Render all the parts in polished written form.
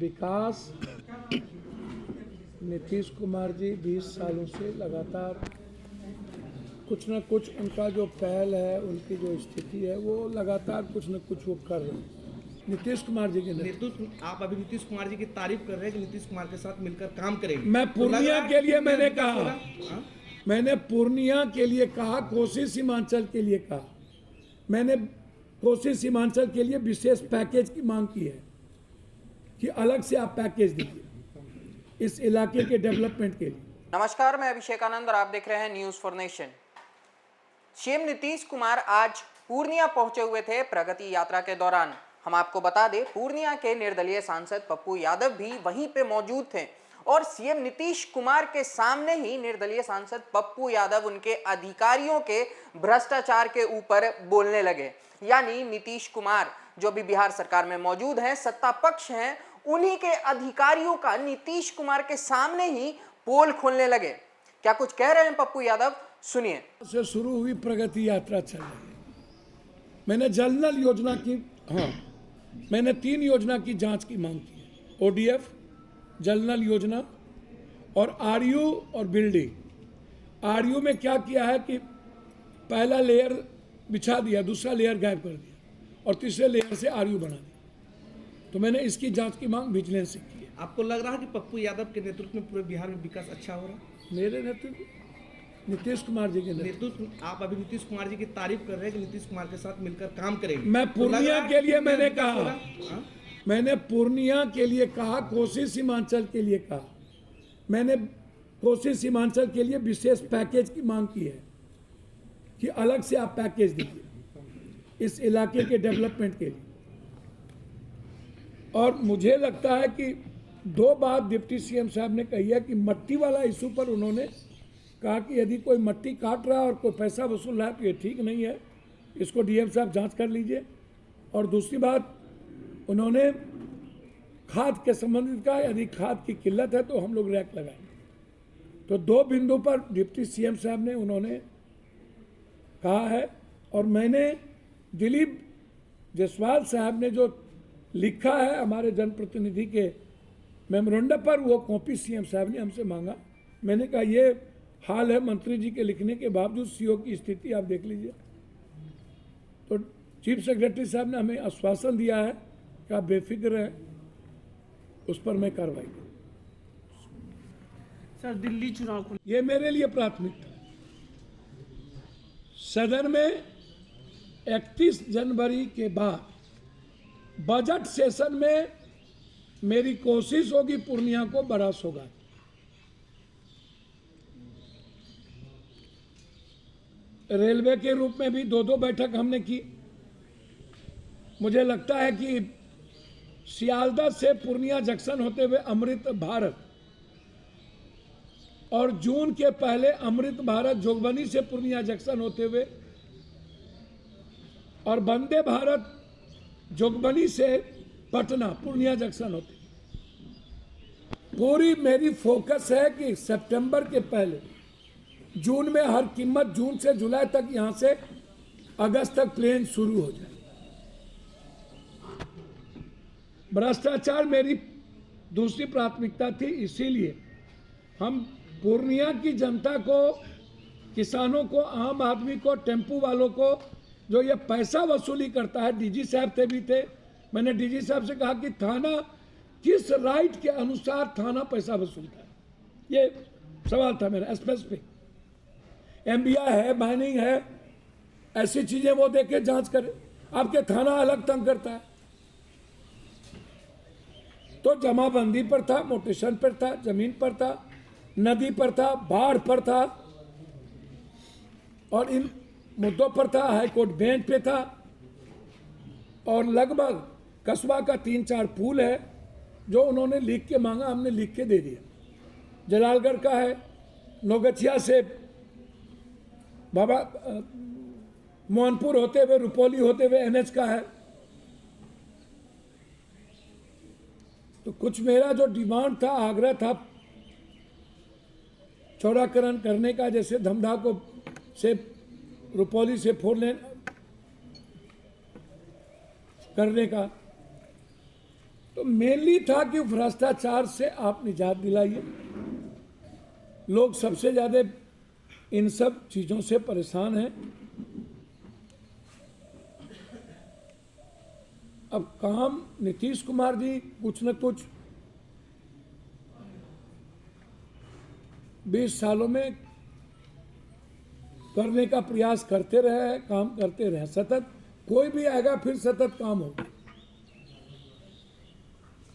विकास नीतीश कुमार जी 20 सालों से लगातार कुछ न कुछ उनका जो पहल है, उनकी जो स्थिति है, वो लगातार कुछ न कुछ वो कर रहे हैं। नीतीश कुमार जी के नेतृत्व आप अभी नीतीश कुमार जी की तारीफ कर रहे हैं कि नीतीश कुमार के साथ मिलकर काम करेंगे। मैं पूर्णिया के लिए मैंने कहा, हाँ? मैंने पूर्णिया के लिए कहा, कोसी सीमांचल के लिए कहा, मैंने कोसी सीमांचल के लिए विशेष पैकेज की मांग की है कि अलग से आप पैकेज दीजिए इस इलाके के डेवलपमेंट के लिए। नमस्कार, मैं अभिषेक आनंद और आप देख रहे हैं news for nation. CM Nitish Kumar आज पूर्णिया पहुंचे हुए थे प्रगति यात्रा के दौरान। हम आपको बता दें, पूर्णिया के निर्दलीय सांसद पप्पू यादव भी वहीं पे मौजूद थे और सीएम नीतीश कुमार के सामने ही निर्दलीय सांसद पप्पू यादव उनके अधिकारियों के भ्रष्टाचार के ऊपर बोलने लगे। यानी नीतीश कुमार जो भी बिहार सरकार में मौजूद हैं, सत्ता पक्ष हैं, उन्हीं के अधिकारियों का नीतीश कुमार के सामने ही पोल खोलने लगे। क्या कुछ कह रहे हैं पप्पू यादव, सुनिए। से शुरू हुई प्रगति यात्रा चल रही है। मैंने जल नल योजना की, मैंने 3 योजना की जांच की मांग की है। ओडीएफ, जल नल योजना और आरयू और बिल्डिंग। आरयू में क्या किया है कि पहला लेयर बिछा दिया, दूसरा लेयर गायब कर दिया और तीसरे लेयर से आरयू बना दिया। तो मैंने इसकी जांच की मांग विजिलेंस से की है। आपको लग रहा है कि पप्पू यादव के नेतृत्व में पूरे बिहार में विकास अच्छा हो रहा है? मेरे नेतृत्व, नीतीश कुमार जी के नेतृत्व आप अभी नीतीश कुमार जी की तारीफ कर रहे हैं कि नीतीश कुमार के साथ मिलकर काम करेंगे। मैं पूर्णिया के लिए मैंने कहा, हाँ? मैंने पूर्णिया के लिए कहा, कोसी सीमांचल के लिए कहा, मैंने कोसी सीमांचल के लिए विशेष पैकेज की मांग की है कि अलग से आप पैकेज दीजिए इस इलाके के डेवलपमेंट के लिए। और मुझे लगता है कि 2 बात डिप्टी सीएम साहब ने कही है कि मट्टी वाला इशू पर उन्होंने कहा कि यदि कोई मट्टी काट रहा है और कोई पैसा वसूल रहा है तो ये ठीक नहीं है, इसको डीएम साहब जांच कर लीजिए। और दूसरी बात, उन्होंने खाद के संबंधित कहा, यदि खाद की किल्लत है तो हम लोग रैक लगाएंगे। तो 2 बिंदु पर डिप्टी सीएम साहब ने उन्होंने कहा है। और मैंने दिलीप जायसवाल साहब ने जो लिखा है हमारे जनप्रतिनिधि के मेमोरेंडम पर, वो कॉपी सीएम साहब ने हमसे मांगा। मैंने कहा ये हाल है मंत्री जी के लिखने के बावजूद, सीओ की स्थिति आप देख लीजिए। तो चीफ सेक्रेटरी साहब ने हमें आश्वासन दिया है कि आप बेफिक्र रहें, उस पर मैं कार्रवाई करूँ। सर, दिल्ली चुनाव को ये मेरे लिए प्राथमिकता है। सदन में 31 जनवरी के बाद बजट सेशन में मेरी कोशिश होगी पूर्णिया को बड़ा सौगात। रेलवे के रूप में भी 2-2 बैठक हमने की। मुझे लगता है कि सियालदह से पूर्णिया जंक्शन होते हुए अमृत भारत और जून के पहले अमृत भारत जोगबनी से पूर्णिया जंक्शन होते हुए और वंदे भारत जोगबनी से पटना पूर्णिया जंक्शन होते। पूरी मेरी फोकस है कि सितंबर के पहले, जून में हर कीमत, जून से जुलाई तक, यहां से अगस्त तक प्लेन शुरू हो जाए। भ्रष्टाचार मेरी दूसरी प्राथमिकता थी, इसीलिए हम पूर्णिया की जनता को, किसानों को, आम आदमी को, टेम्पू वालों को जो ये पैसा वसूली करता है, डीजी साहब थे भी थे, मैंने डीजी साहब से कहा कि थाना किस राइट के अनुसार थाना पैसा वसूलता है, ये सवाल था मेरा स्पेसिफिक। एमबीआई है, माइनिंग है, ऐसी चीजें वो देखे जांच करे। आपके थाना अलग तंग करता है। तो जमाबंदी पर था, मोटेशन पर था, जमीन पर था, नदी पर था, बाढ़ पर था और इन मुद्दों पर था। हाईकोर्ट बेंच पे था और लगभग कस्बा का 3-4 पुल है जो उन्होंने लिख के मांगा, हमने लिख के दे दिया। जलालगढ़ का है, नौगछिया से बाबा मोहनपुर होते हुए, रुपौली होते हुए एनएच का है। तो कुछ मेरा जो डिमांड था, आग्रह था चौड़ाकरण करने का, जैसे धमधा को से रुपौली से 4 लेन करने का, तो मेनली था कि भ्रष्टाचार से आप निजात दिलाइए। लोग सबसे ज़्यादा इन सब चीज़ों से परेशान हैं। अब काम नीतीश कुमार जी कुछ न कुछ 20 सालों में करने का प्रयास करते रहे, काम करते रहे सतत। कोई भी आएगा फिर सतत काम होगा,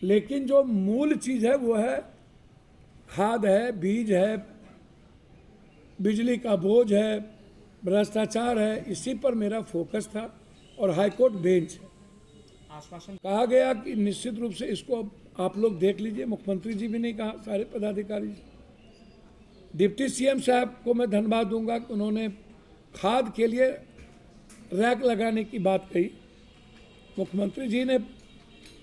लेकिन जो मूल चीज़ है वो है खाद है, बीज है, बिजली का बोझ है, भ्रष्टाचार है। इसी पर मेरा फोकस था और हाईकोर्ट बेंच है। आश्वासन कहा गया कि निश्चित रूप से इसको आप लोग देख लीजिए। मुख्यमंत्री जी भी नहीं कहा, सारे पदाधिकारी। डिप्टी सीएम साहब को मैं धन्यवाद दूंगा कि उन्होंने खाद के लिए रैक लगाने की बात कही। मुख्यमंत्री जी ने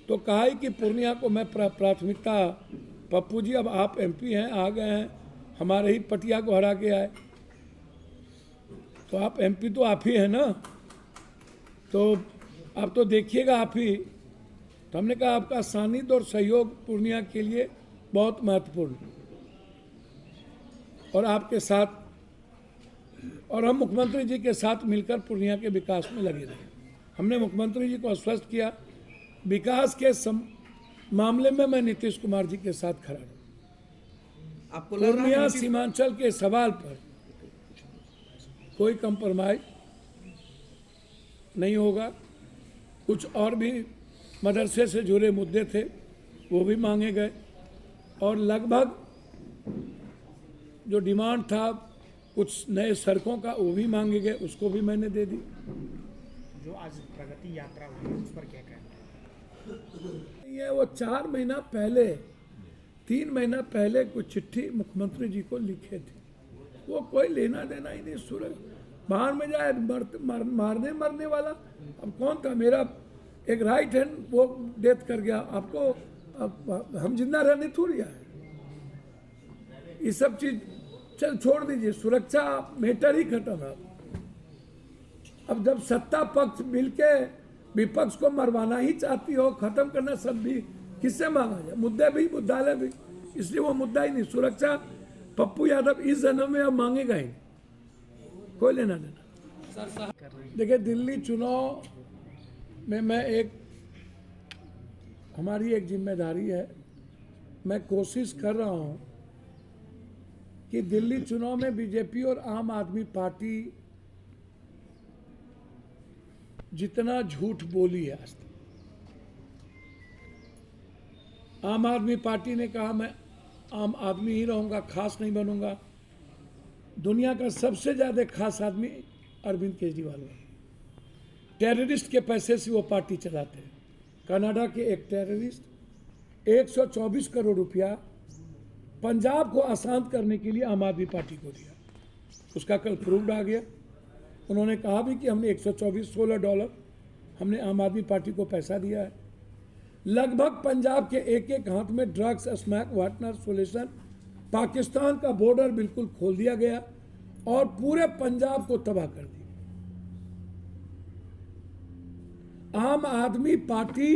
तो कहा ही कि पूर्णिया को मैं प्राथमिकता, पप्पू जी अब आप एमपी हैं, आ गए हैं, हमारे ही पटिया को हरा के आए, तो आप एमपी तो आप ही हैं ना, तो अब तो देखिएगा आप ही। तो हमने कहा आपका सानिध्य और सहयोग पूर्णिया के लिए बहुत महत्वपूर्ण, और आपके साथ और हम मुख्यमंत्री जी के साथ मिलकर पूर्णिया के विकास में लगे रहे। हमने मुख्यमंत्री जी को आश्वस्त किया, विकास के मामले में मैं नीतीश कुमार जी के साथ खड़ा हूँ। आपको लग रहा है पूर्णिया कि सीमांचल के सवाल पर कोई कंप्रोमाइज नहीं होगा। कुछ और भी मदरसे से जुड़े मुद्दे थे, वो भी मांगे गए, और लगभग जो डिमांड था कुछ नए सड़कों का वो भी मांगे गए, उसको भी मैंने दे दी। जो आज प्रगति यात्रा हुई उस पर क्या कहना है? ये वो 4 महीना पहले, 3 महीना पहले कुछ चिट्ठी मुख्यमंत्री जी को लिखे थे, वो कोई लेना देना ही नहीं। सूरज बाहर में जाए मारने मरने वाला अब कौन था? मेरा एक राइट हैंड वो डेथ कर गया, आपको अब हम जिंदा रहने थोड़ी आए। ये सब चीज चल छोड़ दीजिए, सुरक्षा मैटर ही खत्म है। अब जब सत्ता पक्ष मिलके विपक्ष को मरवाना ही चाहती हो, खत्म करना, सब भी किससे मांगा जाए? मुद्दे भी, मुद्दालय भी, इसलिए वो मुद्दा ही नहीं। सुरक्षा पप्पू यादव इस जन्म में अब मांगेगा ही, कोई लेना देना। देखिए, दिल्ली चुनाव में हमारी एक जिम्मेदारी है। मैं कोशिश कर रहा हूं कि दिल्ली चुनाव में बीजेपी और आम आदमी पार्टी जितना झूठ बोली है आज तक, आम आदमी पार्टी ने कहा मैं आम आदमी ही रहूंगा, खास नहीं बनूंगा। दुनिया का सबसे ज्यादा खास आदमी अरविंद केजरीवाल है। टेररिस्ट के पैसे से वो पार्टी चलाते हैं। कनाडा के एक टेररिस्ट 124 करोड़ रुपया पंजाब को अशांत करने के लिए आम आदमी पार्टी को दिया। उसका कल प्रूव्ड आ गया। उन्होंने कहा भी कि हमने 124 $16 हमने आम आदमी पार्टी को पैसा दिया है। लगभग पंजाब के एक एक हाथ में ड्रग्स, स्मैक, वाटनर, सोल्यूशन, पाकिस्तान का बॉर्डर बिल्कुल खोल दिया गया और पूरे पंजाब को तबाह कर दिया। आम आदमी पार्टी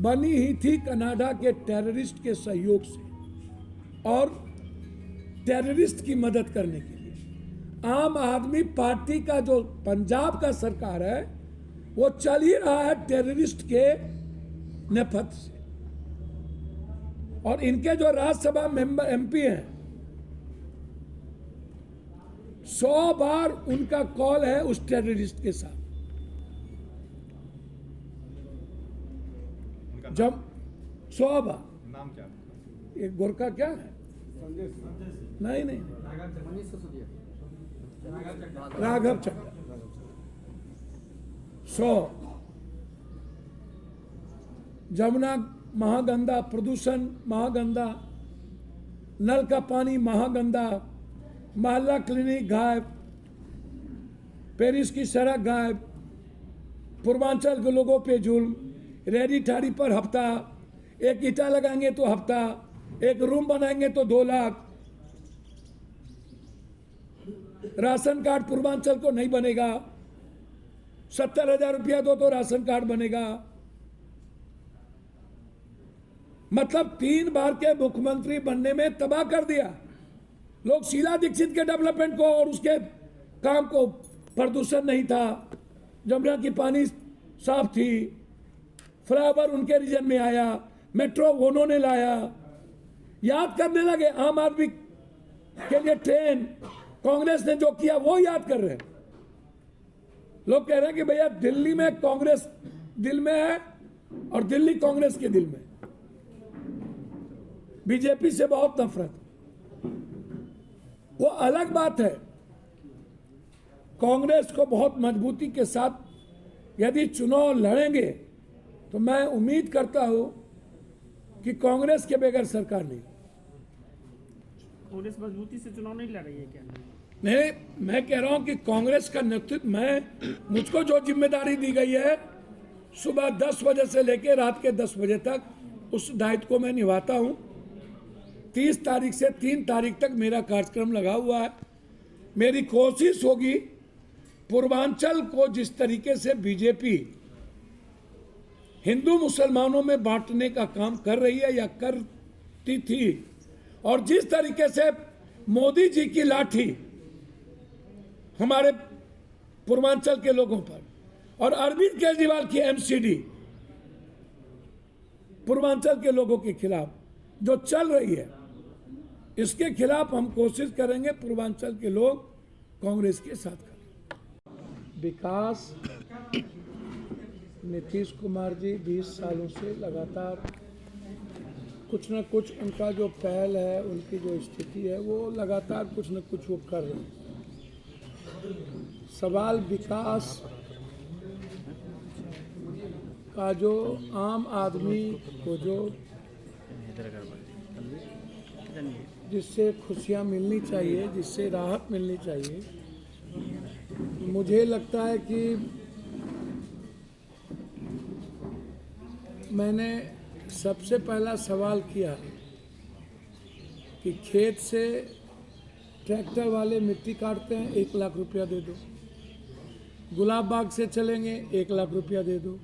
बनी ही थी कनाडा के टेररिस्ट के सहयोग से और टेररिस्ट की मदद करने के लिए। आम आदमी पार्टी का जो पंजाब का सरकार है वो चल ही रहा है टेररिस्ट के नेपथ्य से। और इनके जो राज्यसभा मेंबर एमपी हैं, 100 बार उनका कॉल है उस टेररिस्ट के साथ। जब 100 बार, नाम क्या? एक गोरखा क्या है? नहीं, राघव चड्ढा। 100 जमुना महागंदा, प्रदूषण महागंदा, नल का पानी महागंदा, मोहल्ला क्लिनिक गायब, पेरिस की सड़क गायब, पूर्वांचल के लोगों पे जुल्म, रेडी ठाड़ी पर हफ्ता, एक ईटा लगाएंगे तो हफ्ता, एक रूम बनाएंगे तो 2 लाख, राशन कार्ड पूर्वांचल को नहीं बनेगा, 70,000 रुपया दो तो राशन कार्ड बनेगा। मतलब 3 बार के मुख्यमंत्री बनने में तबाह कर दिया। लोग शीला दीक्षित के डेवलपमेंट को और उसके काम को, प्रदूषण नहीं था, जमुना की पानी साफ थी, फ्लाईओवर उनके रीजन में आया, मेट्रो उन्होंने लाया, याद करने लगे। आम आदमी के लिए ट्रेन, कांग्रेस ने जो किया वो याद कर रहे हैं। लोग कह रहे हैं कि भैया दिल्ली में कांग्रेस दिल में है और दिल्ली कांग्रेस के दिल में, बीजेपी से बहुत नफरत। वो अलग बात है, कांग्रेस को बहुत मजबूती के साथ यदि चुनाव लड़ेंगे तो मैं उम्मीद करता हूं कि कांग्रेस के बगैर सरकार नहीं। कांग्रेस मजबूती से चुनाव नहीं लड़ रही है क्या? नहीं, मैं कह रहा हूं कि कांग्रेस का नेतृत्व, मुझको जो जिम्मेदारी दी गई है सुबह 10 बजे से लेकर रात के 10 बजे तक उस दायित्व को मैं निभाता हूं। 30 तारीख से 3 तारीख तक मेरा कार्यक्रम लगा हुआ है। मेरी कोशिश होगी पूर्वांचल को जिस तरीके से बीजेपी हिंदू मुसलमानों में बांटने का काम कर रही है या करती थी, और जिस तरीके से मोदी जी की लाठी हमारे पूर्वांचल के लोगों पर और अरविंद केजरीवाल की एमसीडी पूर्वांचल के लोगों के खिलाफ जो चल रही है, इसके खिलाफ हम कोशिश करेंगे पूर्वांचल के लोग कांग्रेस के साथ करें। विकास, नीतीश कुमार जी 20 सालों से लगातार कुछ न कुछ उनका जो पहल है, उनकी जो स्थिति है, वो लगातार कुछ न कुछ वो कर रहे हैं। सवाल विकास का जो आम आदमी को जो जिससे खुशियाँ मिलनी चाहिए, जिससे राहत मिलनी चाहिए, मुझे लगता है कि मैंने सबसे पहला सवाल किया कि खेत से ट्रैक्टर वाले मिट्टी काटते हैं 1 लाख रुपया दे दो, गुलाब बाग से चलेंगे 1 लाख रुपया दे दो,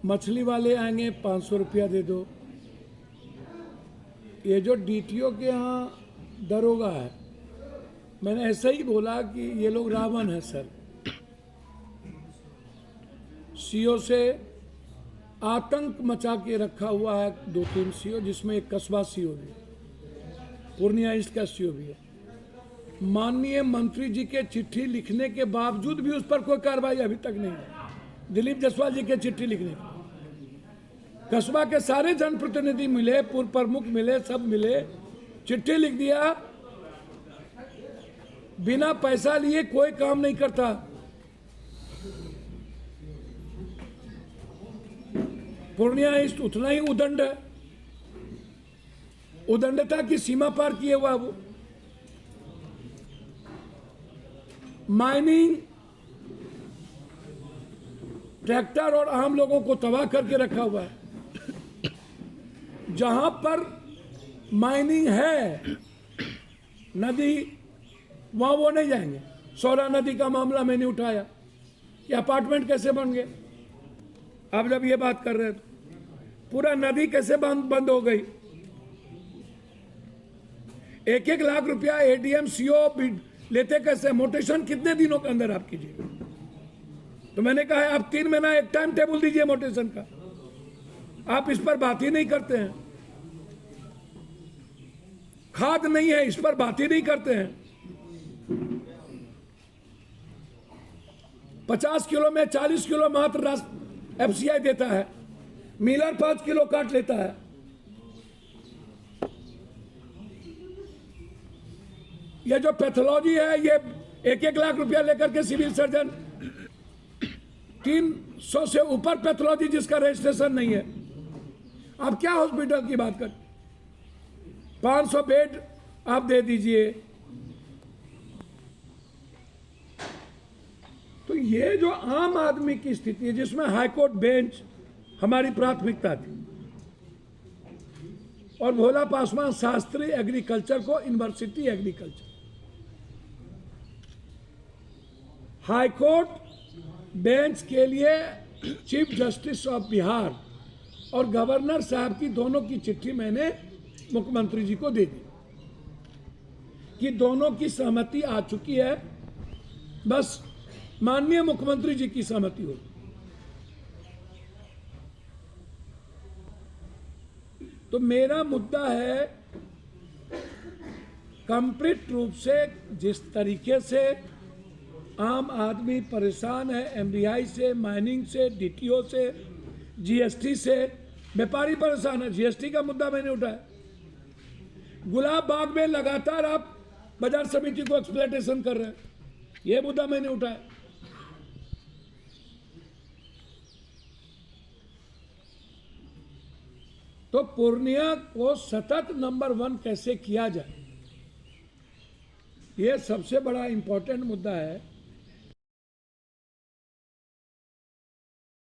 मछली वाले आएंगे 500 रुपया दे दो। ये जो डीटीओ के यहाँ दरोगा है, मैंने ऐसे ही बोला कि ये लोग रावण है सर। सीओ से आतंक मचा के रखा हुआ है 2-3 सीओ, जिसमें एक कस्बा सीओ भी, पूर्णिया ईस्ट का सीओ भी है। माननीय मंत्री जी के चिट्ठी लिखने के बावजूद भी उस पर कोई कार्रवाई अभी तक नहीं है। दिलीप जायसवाल जी के चिट्ठी लिखने पर कस्बा के सारे जनप्रतिनिधि मिले, पूर्व प्रमुख मिले, सब मिले, चिट्ठी लिख दिया, बिना पैसा लिए कोई काम नहीं करता। पूर्णिया ईस्ट उतना ही उदंड है, उदंडता की सीमा पार किए हुआ वो। माइनिंग, ट्रैक्टर और आम लोगों को तबाह करके रखा हुआ है। जहां पर माइनिंग है नदी, वहां वो नहीं जाएंगे। सौरा नदी का मामला मैंने उठाया कि अपार्टमेंट कैसे बन गए। अब जब ये बात कर रहे हैं, पूरा नदी कैसे बंद हो गई। 1-1 लाख रुपया एडीएम सीओ लेते कैसे, मोटेशन कितने दिनों के अंदर आप कीजिएगा। तो मैंने कहा है आप 3 महीना एक टाइम टेबल दीजिए मोटेशन का, आप इस पर बात ही नहीं करते हैं। खाद नहीं है, इस पर बात ही नहीं करते हैं। 50 किलो में 40 किलो मात्र एफसीआई देता है, मिलर 5 किलो काट लेता है। ये जो पैथोलॉजी है, ये 1-1 लाख रुपया लेकर के सिविल सर्जन 300 से ऊपर पैथोलॉजी जिसका रजिस्ट्रेशन नहीं है, आप क्या हॉस्पिटल की बात कर। 500 बेड आप दे दीजिए। तो ये जो आम आदमी की स्थिति है, जिसमें हाईकोर्ट बेंच हमारी प्राथमिकता थी, और भोला पासवान शास्त्री एग्रीकल्चर को यूनिवर्सिटी एग्रीकल्चर, हाईकोर्ट बेंच के लिए चीफ जस्टिस ऑफ बिहार और गवर्नर साहब की दोनों की चिट्ठी मैंने मुख्यमंत्री जी को दे दी कि दोनों की सहमति आ चुकी है, बस माननीय मुख्यमंत्री जी की सहमति होगी। तो मेरा मुद्दा है कंप्लीट रूप से जिस तरीके से आम आदमी परेशान है, एमडीआई से, माइनिंग से, डीटीओ से, जीएसटी से, व्यापारी परेशान है। जीएसटी का मुद्दा मैंने उठाया। गुलाब बाग में लगातार आप बाजार समिति को एक्सप्लॉयटेशन कर रहे हैं, यह मुद्दा मैंने उठाया। तो पूर्णिया को सतत नंबर 1 कैसे किया जाए, यह सबसे बड़ा इंपॉर्टेंट मुद्दा है।